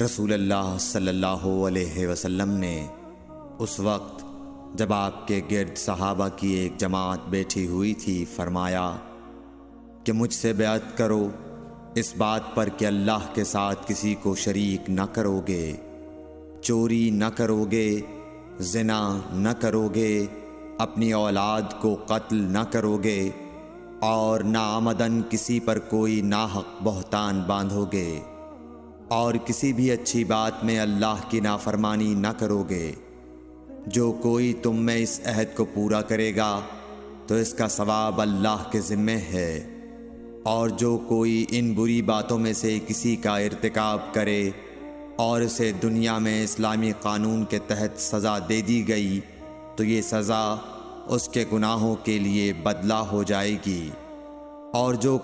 رسول اللہ صلی اللہ علیہ وسلم نے اس وقت جب آپ کے گرد صحابہ کی ایک جماعت بیٹھی ہوئی تھی فرمایا کہ مجھ سے بیعت کرو اس بات پر کہ اللہ کے ساتھ کسی کو شریک نہ کرو گے، چوری نہ کرو گے، زنا نہ کرو گے، اپنی اولاد کو قتل نہ کرو گے، اور ناعمدن کسی پر کوئی ناحق بہتان باندھو گے، اور کسی بھی اچھی بات میں اللہ کی نافرمانی نہ کرو گے۔ جو کوئی تم میں اس عہد کو پورا کرے گا تو اس کا ثواب اللہ کے ذمہ ہے، اور جو کوئی ان بری باتوں میں سے کسی کا ارتکاب کرے اور اسے دنیا میں اسلامی قانون کے تحت سزا دے دی گئی تو یہ سزا اس کے گناہوں کے لیے بدلہ ہو جائے گی، اور جو